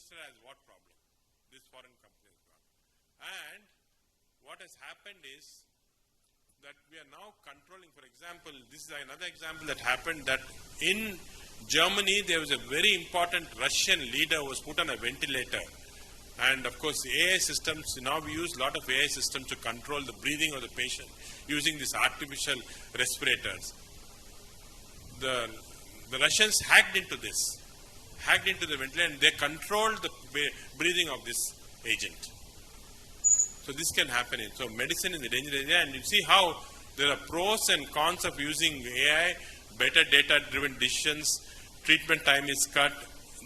register as what problem? This foreign company has got. And what has happened is that we are now controlling, for example, this is another example that happened, that in Germany there was a very important Russian leader who was put on a ventilator. And of course AI systems, now we use a lot of AI systems to control the breathing of the patient using these artificial respirators. The Russians hacked into the ventilator, and they controlled the breathing of this agent. So this can happen. So medicine is a dangerous area, and you see how there are pros and cons of using AI, better data-driven decisions, treatment time is cut,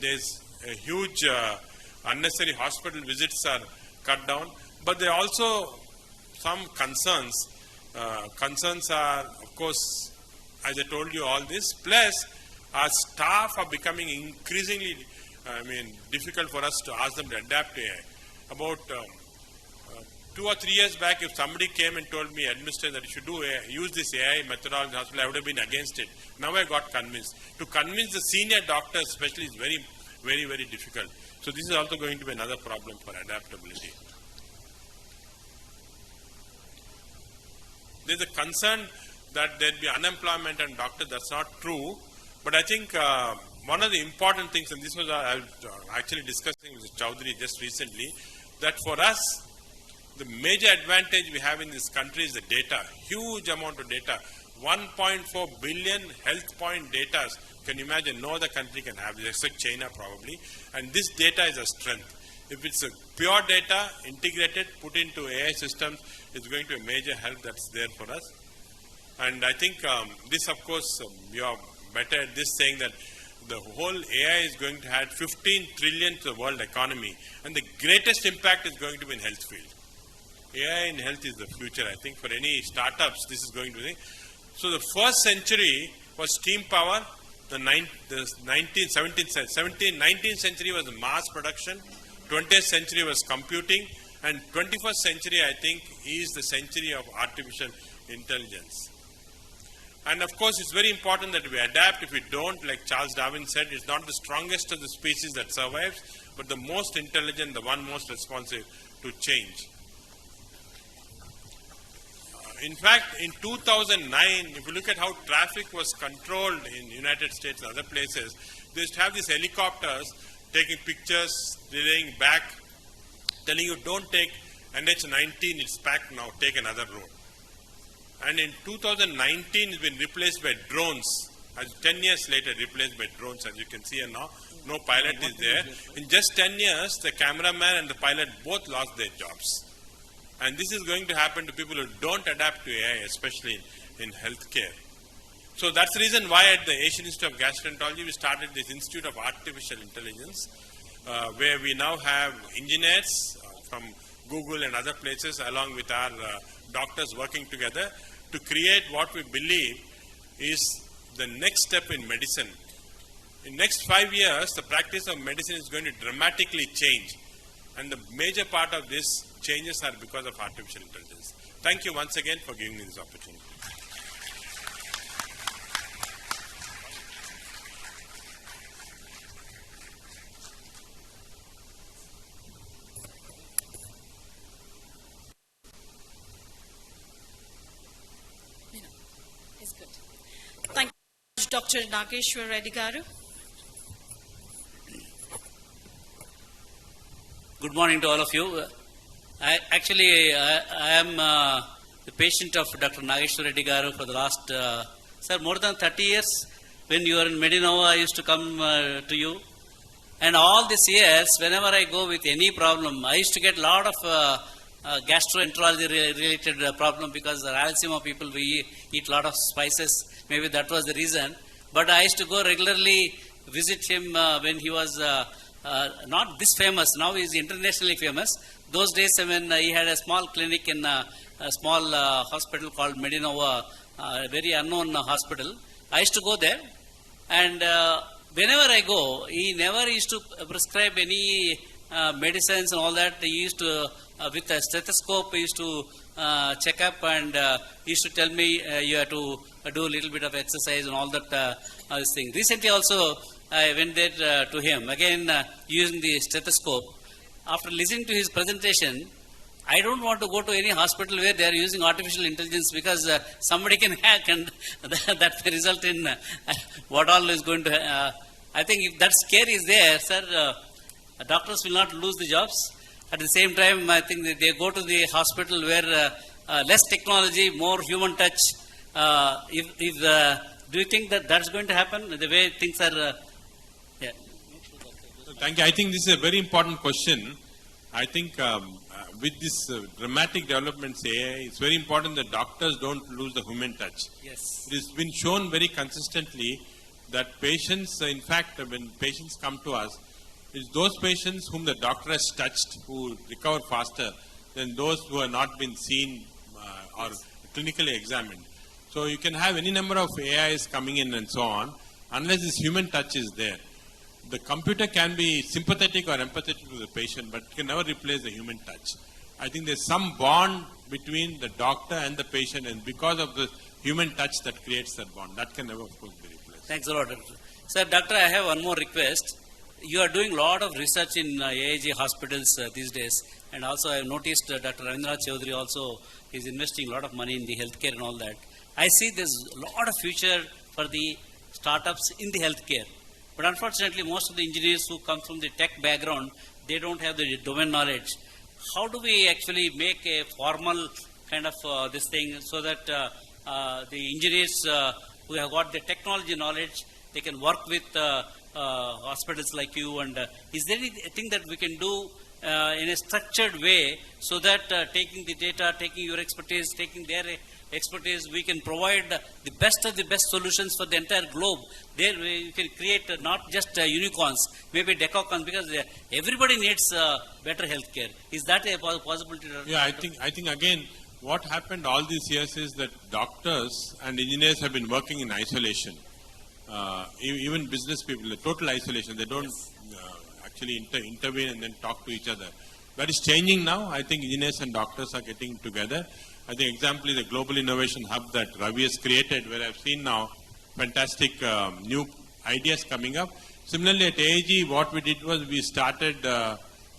there's a huge unnecessary hospital visits are cut down, but there are also some concerns. Concerns are, of course, as I told you, all this, plus our staff are becoming increasingly, difficult for us to ask them to adapt to AI. About 2 or 3 years back, if somebody came and told me, administrator, that you should use this AI methodology in the hospital, I would have been against it. Now I got convinced. To convince the senior doctors especially is very, very, very difficult. So this is also going to be another problem for adaptability. There's a concern that there will be unemployment and doctors. That's not true. But I think one of the important things, and this was I was actually discussing with Chaudhary just recently, that for us, the major advantage we have in this country is the data, huge amount of data, 1.4 billion health point data. Can you imagine? No other country can have this, except China probably. And this data is a strength. If it's a pure data, integrated, put into AI systems, it's going to be a major help that's there for us. And I think this, of course, you are better at this, saying that the whole AI is going to add 15 trillion to the world economy. And the greatest impact is going to be in health field. AI in health is the future, I think. For any startups, this is going to be. So the first century was steam power. The 19th century was mass production. 20th century was computing. And 21st century, I think, is the century of artificial intelligence. And of course, it's very important that we adapt. If we don't, like Charles Darwin said, it's not the strongest of the species that survives, but the most intelligent, the one most responsive to change. In fact, in 2009, if you look at how traffic was controlled in the United States and other places, they used to have these helicopters taking pictures, relaying back, telling you, don't take NH19, it's packed now, take another road. And in 2019, it's been replaced by drones. As 10 years later, replaced by drones, as you can see, and now no pilot is there. In just 10 years, the cameraman and the pilot both lost their jobs. And this is going to happen to people who don't adapt to AI, especially in healthcare. So that's the reason why at the Asian Institute of Gastroenterology, we started this Institute of Artificial Intelligence, where we now have engineers from Google and other places, along with our doctors working together to create what we believe is the next step in medicine. In next 5 years, the practice of medicine is going to dramatically change. And the major part of this changes are because of artificial intelligence. Thank you once again for giving me this opportunity. It's good. Thank you, Dr. Nageshwar Reddy garu. Good morning to all of you. I am the patient of Dr. Nageshwar Reddy garu for the last, more than 30 years. When you were in Medinova, I used to come to you. And all these years, whenever I go with any problem, I used to get a lot of gastroenterology related problem, because the Rayalaseema people, we eat a lot of spices. Maybe that was the reason. But I used to go regularly visit him when he was not this famous. Now he is internationally famous. Those days when he had a small clinic in a small hospital called Medinova, a very unknown hospital. I used to go there, and whenever I go, he never used to prescribe any medicines and all that. He used to, with a stethoscope, he used to check up, and he used to tell me you have to do a little bit of exercise and all that this thing. Recently also, I went there to him, again using the stethoscope. After listening to his presentation, I don't want to go to any hospital where they are using artificial intelligence, because somebody can hack and that may result in what all is going to. I think if that scare is there, sir, doctors will not lose the jobs. At the same time, I think that they go to the hospital where less technology, more human touch. Do you think that that's going to happen? The way things are. Yeah. Thank you. I think this is a very important question. I think with this dramatic developments AI, it's very important that doctors don't lose the human touch. Yes. It has been shown very consistently that patients, in fact, when patients come to us, it's those patients whom the doctor has touched who recover faster than those who have not been seen or clinically examined. So you can have any number of AIs coming in and so on, unless this human touch is there. The computer can be sympathetic or empathetic to the patient, but it can never replace the human touch. I think there's some bond between the doctor and the patient, and because of the human touch that creates that bond, that can never, of course, be replaced. Thanks a lot, Doctor. Sir, Doctor, I have one more request. You are doing a lot of research in AIG hospitals these days, and also I have noticed Dr. Ravindranath Chaudhary also is investing a lot of money in the healthcare and all that. I see there's a lot of future for the startups in the healthcare. But unfortunately, most of the engineers who come from the tech background, they don't have the domain knowledge. How do we actually make a formal kind of this thing so that the engineers who have got the technology knowledge, they can work with hospitals like you? And is there anything that we can do in a structured way so that taking the data, taking your expertise, taking their expertise, we can provide the best of the best solutions for the entire globe? There we can create not just unicorns, maybe decacons, because everybody needs better healthcare. Is that a possibility? Yeah, I think again, what happened all these years is that doctors and engineers have been working in isolation. Even business people, the total isolation. They don't actually intervene and then talk to each other. That is changing now. I think engineers and doctors are getting together. I think example is the Global Innovation Hub that Ravi has created, where I've seen now fantastic new ideas coming up. Similarly at AIG, what we did was we started,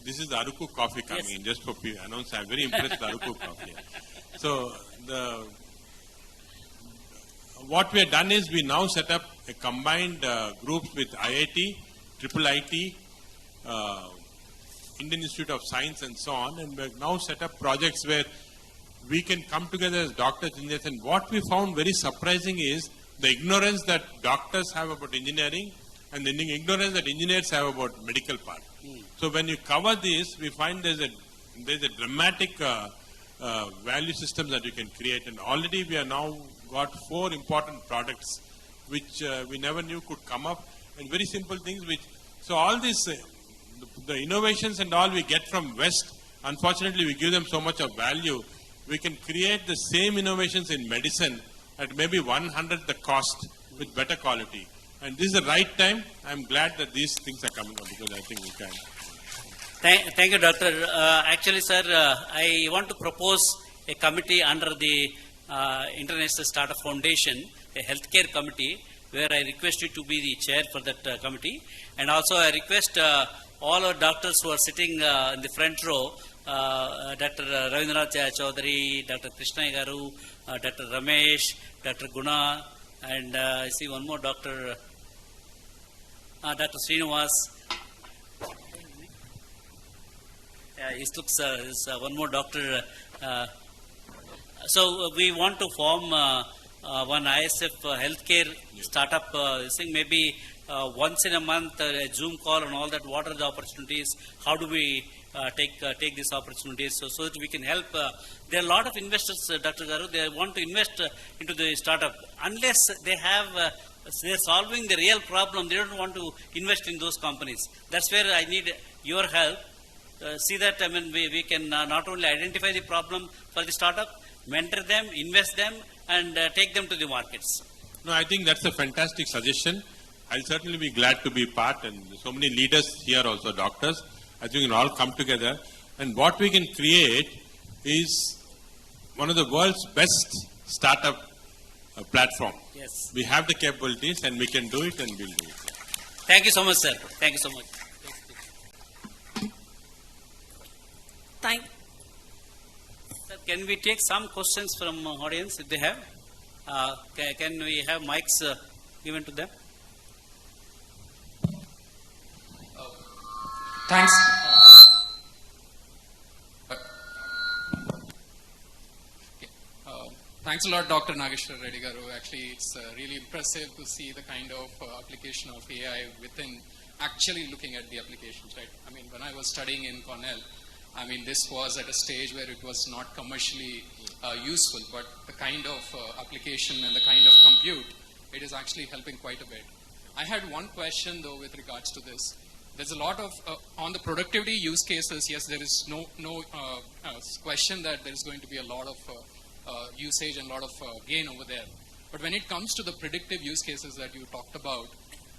this is the Aruku coffee coming in, just for announce. I'm very impressed with Aruku coffee. So what we have done is we now set up a combined groups with IIT, IIIT, Indian Institute of Science and so on, and we have now set up projects where we can come together as doctors, engineers, and what we found very surprising is the ignorance that doctors have about engineering and the ignorance that engineers have about medical part. So when you cover this, we find there's a dramatic value system that you can create, and already we are now got 4 important products which we never knew could come up, and very simple things which, so all this, the innovations and all we get from West, unfortunately we give them so much of value. We can create the same innovations in medicine at maybe 1/100 the cost with better quality. And this is the right time. I'm glad that these things are coming up, because I think we can. Thank you, Doctor. Actually, sir, I want to propose a committee under the International Startup Foundation, a healthcare committee, where I request you to be the chair for that committee. And also I request all our doctors who are sitting in the front row, Dr. Ravindranath Chaudhary, Dr. Krishna Garu, Dr. Ramesh, Dr. Guna, and I see one more Dr. Srinivas. He looks one more doctor. So we want to form one ISF healthcare startup thing, maybe once in a month, a Zoom call and all that. What are the opportunities? How do we take these opportunities so that we can help? There are a lot of investors, Dr. Garu, they want to invest into the startup. Unless they have, they're solving the real problem, they don't want to invest in those companies. That's where I need your help. See that, I mean, we can not only identify the problem for the startup, mentor them, invest them, and take them to the markets. No, I think that's a fantastic suggestion. I'll certainly be glad to be part, and so many leaders here also, doctors. I think we can all come together, and what we can create is one of the world's best startup platform. Yes. We have the capabilities, and we can do it, and we'll do it. Thank you so much, sir. Thank you so much. Thank, Sir, can we take some questions from audience if they have? Can we have mics given to them? Thanks. Thanks a lot, Dr. Nageshwar Reddy garu. Actually, it's really impressive to see the kind of application of AI within actually looking at the applications, right? I mean, when I was studying in Cornell, I mean, this was at a stage where it was not commercially useful, but the kind of application and the kind of compute, it is actually helping quite a bit. I had one question, though, with regards to this. There's a lot of, on the productivity use cases, yes, there is no question that there is going to be a lot of usage and a lot of gain over there. But when it comes to the predictive use cases that you talked about,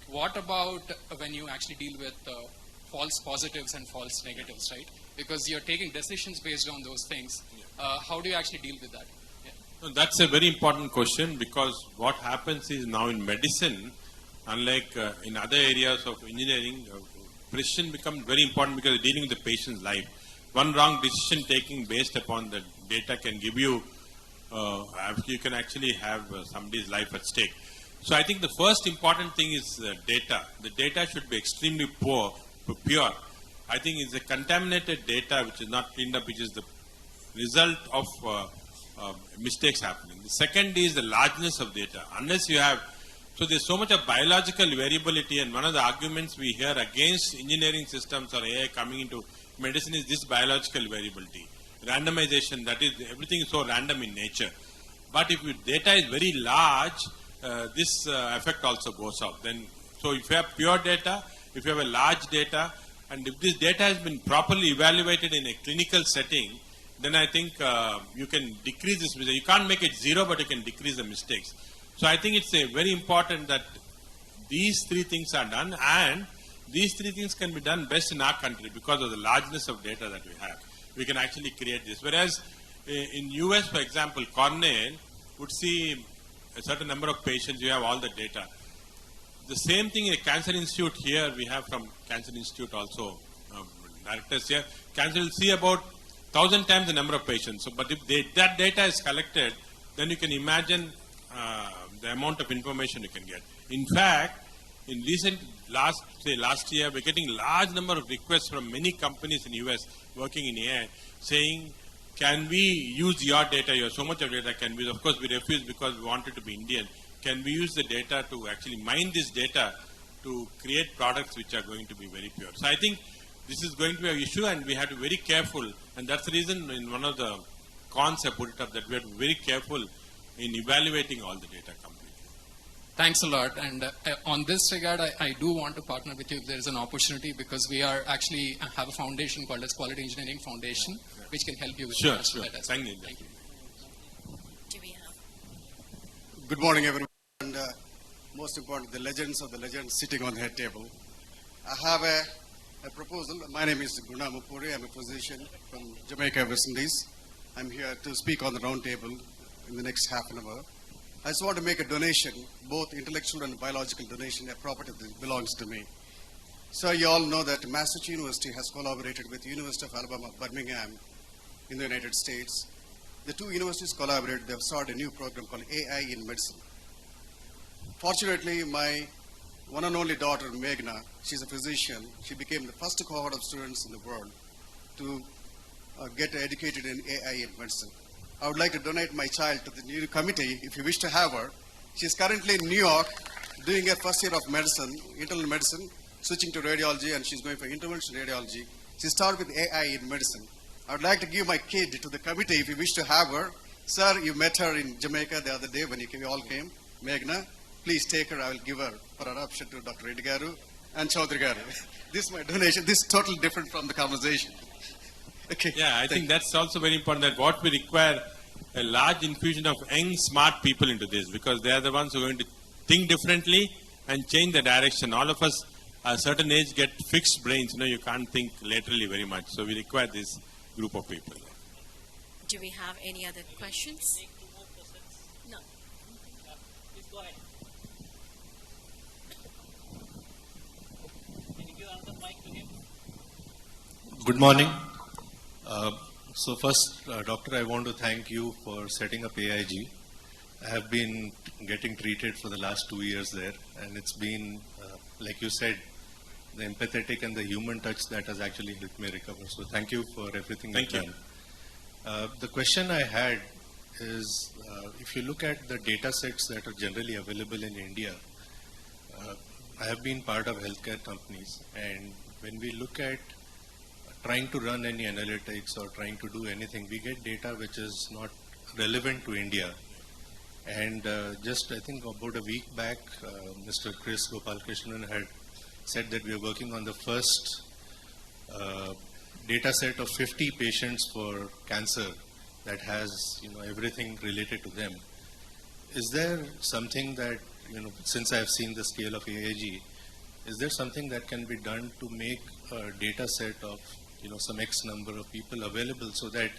what about when you actually deal with false positives and false negatives, right? Because you're taking decisions based on those things. How do you actually deal with that? Yeah. No, that's a very important question, because what happens is now in medicine, unlike in other areas of engineering, precision becomes very important because you're dealing with the patient's life. One wrong decision taking based upon the data can give you, you can actually have somebody's life at stake. So I think the first important thing is data. The data should be extremely pure. I think it's a contaminated data which is not cleaned up, which is the result of mistakes happening. The second is the largeness of data. Unless you have, so there's so much of biological variability, and one of the arguments we hear against engineering systems or AI coming into medicine is this biological variability. Randomization, that is, everything is so random in nature. But if your data is very large, this effect also goes out. Then, so if you have pure data, if you have a large data, and if this data has been properly evaluated in a clinical setting, then I think you can decrease this mistake. You can't make it zero, but you can decrease the mistakes. So I think it's very important that these three things are done, and these three things can be done best in our country because of the largeness of data that we have. We can actually create this. Whereas in US, for example, Cornell would see a certain number of patients, you have all the data. The same thing in a cancer institute here, we have from Cancer Institute also, directors here. Cancer will see about 1,000 times the number of patients. So, but if that data is collected, then you can imagine the amount of information you can get. In fact, in recent last year, we're getting large number of requests from many companies in US working in AI saying, can we use your data? You have so much of data, can we? Of course, we refuse because we want it to be Indian. Can we use the data to actually mine this data to create products which are going to be very pure? So I think this is going to be an issue, and we have to be very careful. And that's the reason in one of the cons I put it up, that we have to be very careful in evaluating all the data completely. Thanks a lot. And on this regard, I do want to partner with you if there is an opportunity, because we are actually have a foundation called as Quality Engineering Foundation, which can help you with Sure. that. Thank you. Thank you. do we have? Good morning, everyone. And most important, the legends of the legends sitting on the head table. I have a proposal. My name is Guna Mupuri. I'm a physician from Jamaica, West Indies. I'm here to speak on the round table in the next half an hour. I just want to make a donation, both intellectual and biological donation, a property that belongs to me. So you all know that Massachusetts University has collaborated with University of Alabama, Birmingham in the United States. The two universities collaborated. They've started a new program called AI in Medicine. Fortunately, my one and only daughter, Meghna, she's a physician. She became the first cohort of students in the world to get educated in AI in medicine. I would like to donate my child to the new committee if you wish to have her. She's currently in New York doing her first year of medicine, internal medicine, switching to radiology, and she's going for interventional radiology. She started with AI in medicine. I would like to give my kid to the committee if you wish to have her. Sir, you met her in Jamaica the other day when you all came. Meghna, please take her. I will give her for adoption to Dr. Reddy garu and Chaudhary garu. This is my donation. This is totally different from the conversation. Okay. Yeah, I think that's also very important, that what we require a large infusion of young, smart people into this, because they are the ones who are going to think differently and change the direction. All of us at a certain age get fixed brains. You can't think laterally very much. So we require this group of people. Do we have any other questions? No. Please go ahead. Good morning. So first, Doctor, I want to thank you for setting up AIG. I have been getting treated for the last 2 years there, and it's been, like you said, the empathetic and the human touch that has actually helped me recover. So thank you for everything you've done. The question I had is, if you look at the data sets that are generally available in India, I have been part of healthcare companies, and when we look at trying to run any analytics or trying to do anything, we get data which is not relevant to India. And just I think about a week back, Mr. Chris Gopalakrishnan had said that we are working on the first data set of 50 patients for cancer that has everything related to them. Is there something that, since I have seen the scale of AIG, is there something that can be done to make a data set of some X number of people available so that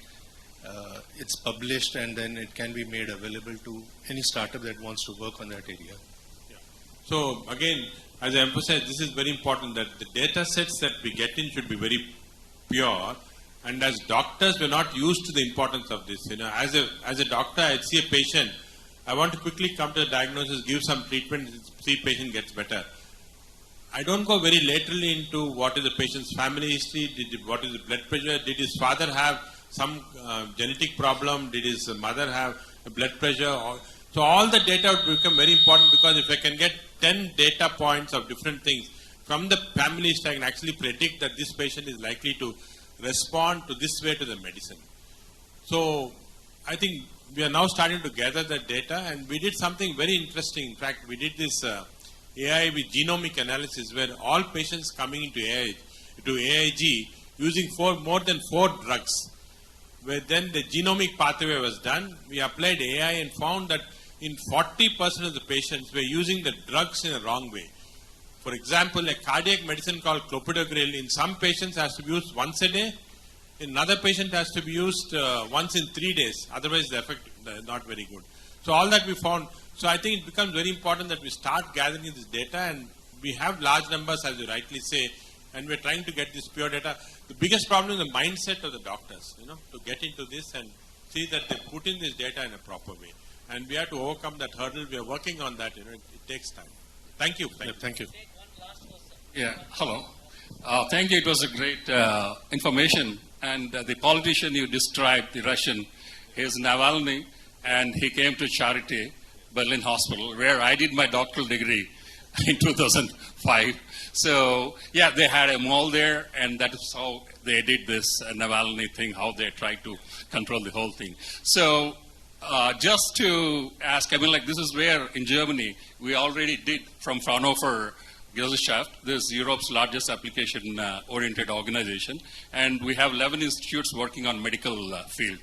it's published and then it can be made available to any startup that wants to work on that area? Yeah. So again, as I emphasized, this is very important that the data sets that we get in should be very pure. And as doctors, we're not used to the importance of this. As a doctor, I see a patient, I want to quickly come to the diagnosis, give some treatment, see patient gets better. I don't go very laterally into what is the patient's family history, what is the blood pressure, did his father have some genetic problem, did his mother have a blood pressure. So all the data would become very important, because if I can get 10 data points of different things from the family history, I can actually predict that this patient is likely to respond to this way to the medicine. So I think we are now starting to gather the data, and we did something very interesting. In fact, we did this AI with genomic analysis, where all patients coming into AIG using more than 4 drugs, where then the genomic pathway was done. We applied AI and found that in 40% of the patients were using the drugs in a wrong way. For example, a cardiac medicine called clopidogrel in some patients has to be used once a day. In another patient has to be used once in 3 days. Otherwise, the effect is not very good. So all that we found. So I think it becomes very important that we start gathering this data, and we have large numbers, as you rightly say, and we're trying to get this pure data. The biggest problem is the mindset of the doctors, to get into this and see that they put in this data in a proper way. And we have to overcome that hurdle. We are working on that. It takes time. Thank you. Thank you. Yeah, hello. Thank you. It was a great information. And the politician you described, the Russian, is Navalny, and he came to Charité, Berlin Hospital, where I did my doctoral degree in 2005. So, yeah, they had a mall there, and that is how they did this Navalny thing, how they tried to control the whole thing. So, just to ask, this is where in Germany we already did from Fraunhofer Gesellschaft, this is Europe's largest application-oriented organization, and we have 11 institutes working on medical field.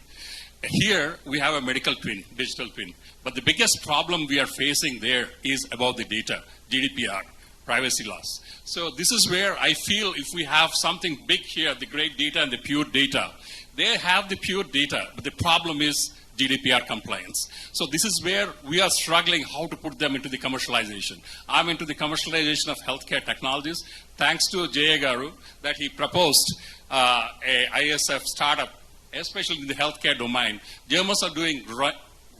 Here we have a medical twin, digital twin, but the biggest problem we are facing there is about the data, GDPR, privacy laws. So this is where I feel if we have something big here, the great data and the pure data, they have the pure data, but the problem is GDPR compliance. So this is where we are struggling how to put them into the commercialization. I'm into the commercialization of healthcare technologies. Thanks to Jaya Garu that he proposed a ISF startup, especially in the healthcare domain. Germans are doing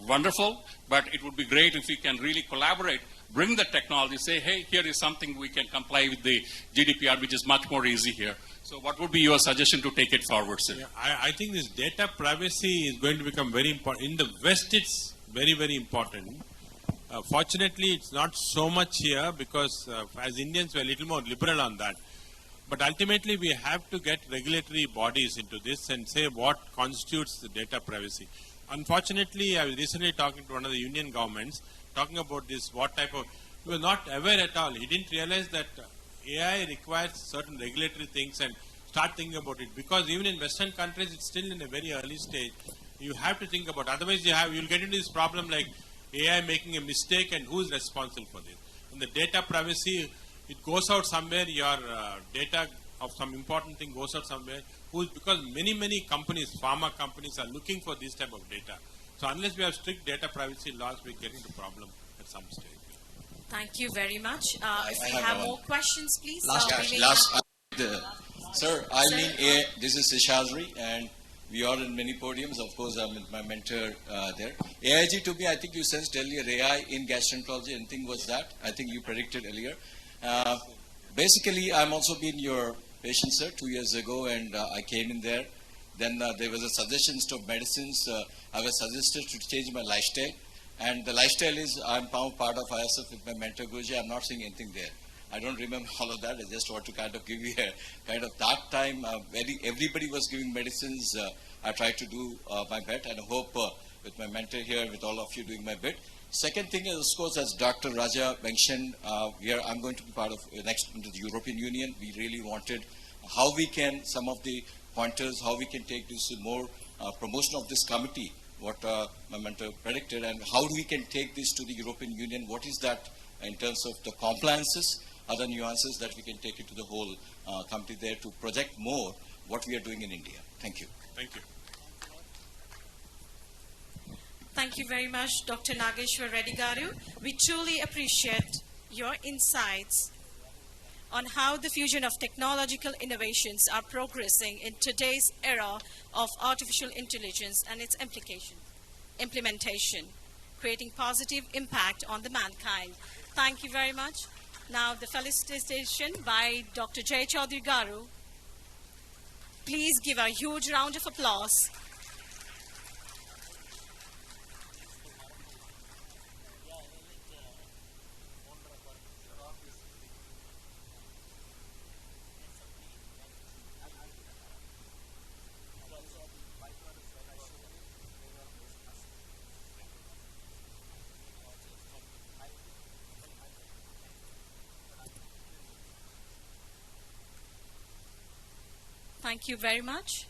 wonderful, but it would be great if we can really collaborate, bring the technology, say, hey, here is something we can comply with the GDPR, which is much more easy here. So what would be your suggestion to take it forward, sir? Yeah, I think this data privacy is going to become very important. In the West, it's very, very important. Fortunately, it's not so much here because as Indians, we're a little more liberal on that. But ultimately, we have to get regulatory bodies into this and say what constitutes the data privacy. Unfortunately, I was recently talking to one of the union governments, talking about this, what type of, he was not aware at all. He didn't realize that AI requires certain regulatory things and start thinking about it. Because even in Western countries, it's still in a very early stage. You have to think about it. Otherwise, you'll get into this problem like AI making a mistake and who's responsible for this. And the data privacy, it goes out somewhere, your data of some important thing goes out somewhere, because many companies, pharma companies are looking for this type of data. So unless we have strict data privacy laws, we get into problem at some stage. Thank you very much. If we have more questions, please. Sir, I mean, this is Seshadri, and we are in many podiums. Of course, I'm with my mentor there. AIG to me, I think you sensed earlier, AI in gastroenterology, anything was that? I think you predicted earlier. Basically, I'm also been your patient, sir, 2 years ago, and I came in there. Then there was a suggestion of medicines. I was suggested to change my lifestyle. And the lifestyle is, I'm now part of ISF with my mentor Guruji. I'm not seeing anything there. I don't remember all of that. I just want to kind of give you a kind of that time. Everybody was giving medicines. I tried to do my bit, and I hope with my mentor here, with all of you doing my bit. Second thing is, of course, as Dr. Raja mentioned, I'm going to be part of next into the European Union. We really wanted how we can, some of the pointers, how we can take this more promotion of this committee, what my mentor predicted, and how we can take this to the European Union. What is that in terms of the compliances, other nuances that we can take it to the whole committee there to project more what we are doing in India. Thank you. Thank you. Thank you very much, Dr. Nageshwar Reddy garu. We truly appreciate your insights on how the fusion of technological innovations are progressing in today's era of artificial intelligence and its implementation, creating positive impact on the mankind. Thank you very much. Now the felicitation by Dr. Jay Chaudhary garu. Please give a huge round of applause. Thank you very much.